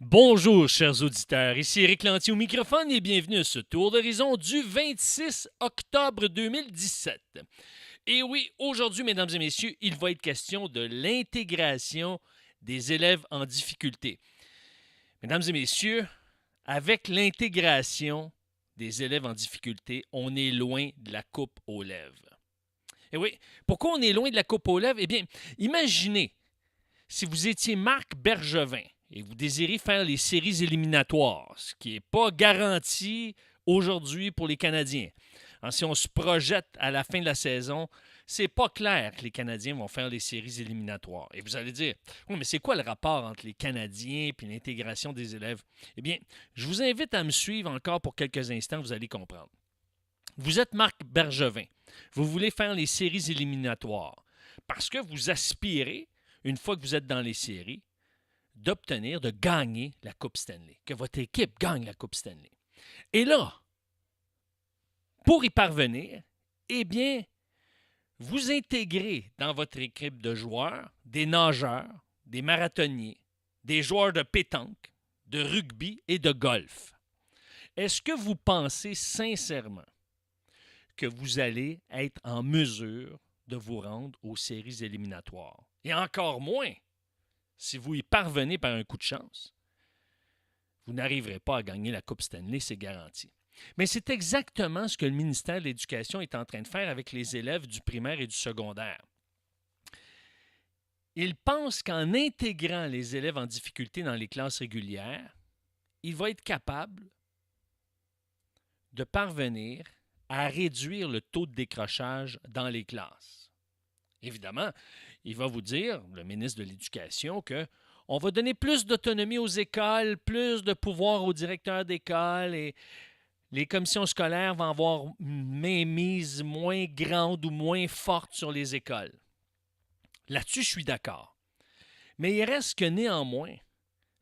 Bonjour, chers auditeurs. Ici Éric Lantier au microphone et bienvenue à ce tour d'horizon du 26 octobre 2017. Et oui, aujourd'hui, mesdames et messieurs, il va être question de l'intégration des élèves en difficulté. Mesdames et messieurs, avec l'intégration des élèves en difficulté, on est loin de la coupe aux lèvres. Et oui, pourquoi on est loin de la coupe aux lèvres? Eh bien, imaginez si vous étiez Marc Bergevin et vous désirez faire les séries éliminatoires, ce qui n'est pas garanti aujourd'hui pour les Canadiens. Si on se projette à la fin de la saison, c'est pas clair que les Canadiens vont faire les séries éliminatoires. Et vous allez dire, oui, mais c'est quoi le rapport entre les Canadiens et l'intégration des élèves? Eh bien, je vous invite à me suivre encore pour quelques instants, vous allez comprendre. Vous êtes Marc Bergevin. Vous voulez faire les séries éliminatoires parce que vous aspirez, une fois que vous êtes dans les séries, d'obtenir, de gagner la Coupe Stanley, que votre équipe gagne la Coupe Stanley. Et là, pour y parvenir, eh bien, vous intégrez dans votre équipe de joueurs des nageurs, des marathoniers, des joueurs de pétanque, de rugby et de golf. Est-ce que vous pensez sincèrement que vous allez être en mesure de vous rendre aux séries éliminatoires? Et encore moins, si vous y parvenez par un coup de chance, vous n'arriverez pas à gagner la Coupe Stanley, c'est garanti. Mais c'est exactement ce que le ministère de l'Éducation est en train de faire avec les élèves du primaire et du secondaire. Il pense qu'en intégrant les élèves en difficulté dans les classes régulières, il va être capable de parvenir à réduire le taux de décrochage dans les classes. Évidemment, il va vous dire, le ministre de l'Éducation, qu'on va donner plus d'autonomie aux écoles, plus de pouvoir aux directeurs d'école et les commissions scolaires vont avoir une mainmise moins grande ou moins forte sur les écoles. Là-dessus, je suis d'accord. Mais il reste que néanmoins,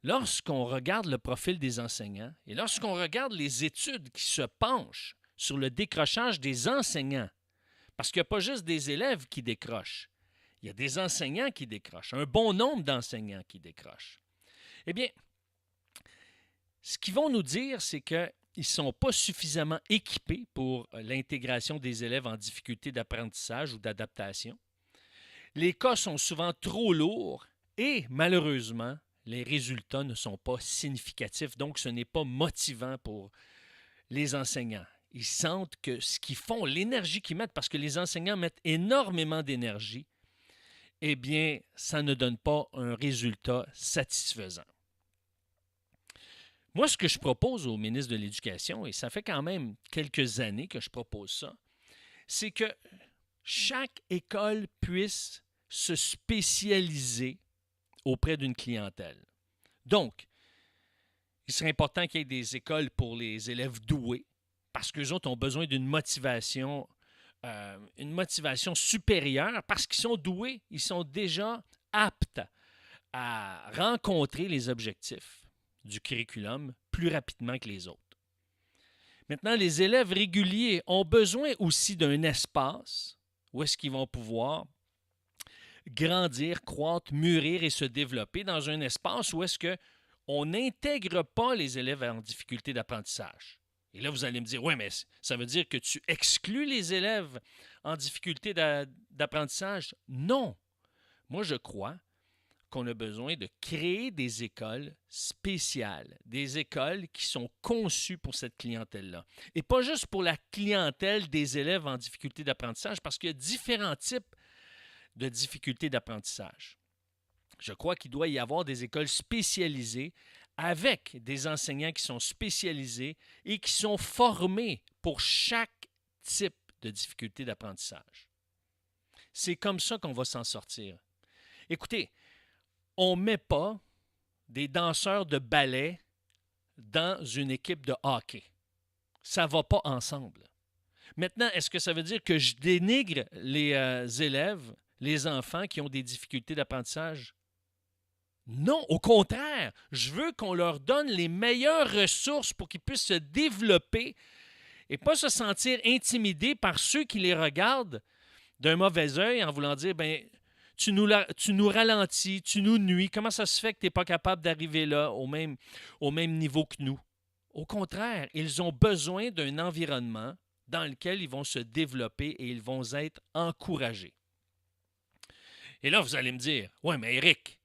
lorsqu'on regarde le profil des enseignants et lorsqu'on regarde les études qui se penchent sur le décrochage des enseignants, parce qu'il n'y a pas juste des élèves qui décrochent, il y a des enseignants qui décrochent, un bon nombre d'enseignants qui décrochent. Eh bien, ce qu'ils vont nous dire, c'est qu'ils ne sont pas suffisamment équipés pour l'intégration des élèves en difficulté d'apprentissage ou d'adaptation. Les cas sont souvent trop lourds et, malheureusement, les résultats ne sont pas significatifs. Donc, ce n'est pas motivant pour les enseignants. Ils sentent que ce qu'ils font, l'énergie qu'ils mettent, parce que les enseignants mettent énormément d'énergie, eh bien, ça ne donne pas un résultat satisfaisant. Moi, ce que je propose au ministre de l'Éducation, et ça fait quand même quelques années que je propose ça, c'est que chaque école puisse se spécialiser auprès d'une clientèle. Donc, il serait important qu'il y ait des écoles pour les élèves doués, parce qu'eux autres ont besoin d'une motivation supérieure, parce qu'ils sont doués, ils sont déjà aptes à rencontrer les objectifs du curriculum plus rapidement que les autres. Maintenant, les élèves réguliers ont besoin aussi d'un espace où est-ce qu'ils vont pouvoir grandir, croître, mûrir et se développer dans un espace où est-ce qu'on n'intègre pas les élèves en difficulté d'apprentissage. Et là, vous allez me dire, oui, mais ça veut dire que tu exclus les élèves en difficulté d'apprentissage? Non. Moi, je crois qu'on a besoin de créer des écoles spéciales, des écoles qui sont conçues pour cette clientèle-là. Et pas juste pour la clientèle des élèves en difficulté d'apprentissage, parce qu'il y a différents types de difficultés d'apprentissage. Je crois qu'il doit y avoir des écoles spécialisées avec des enseignants qui sont spécialisés et qui sont formés pour chaque type de difficulté d'apprentissage. C'est comme ça qu'on va s'en sortir. Écoutez, on ne met pas des danseurs de ballet dans une équipe de hockey. Ça ne va pas ensemble. Maintenant, est-ce que ça veut dire que je dénigre les élèves, les enfants qui ont des difficultés d'apprentissage? Non, au contraire, je veux qu'on leur donne les meilleures ressources pour qu'ils puissent se développer et pas se sentir intimidés par ceux qui les regardent d'un mauvais œil en voulant dire, ben, tu nous ralentis, tu nous nuis. Comment ça se fait que tu n'es pas capable d'arriver là, au même niveau que nous? Au contraire, ils ont besoin d'un environnement dans lequel ils vont se développer et ils vont être encouragés. Et là, vous allez me dire, ouais, mais Eric,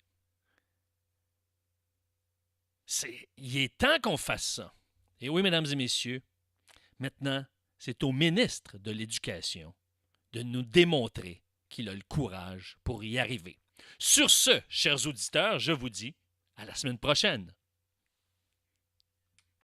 il est temps qu'on fasse ça. Et oui, mesdames et messieurs, maintenant, c'est au ministre de l'Éducation de nous démontrer qu'il a le courage pour y arriver. Sur ce, chers auditeurs, je vous dis à la semaine prochaine.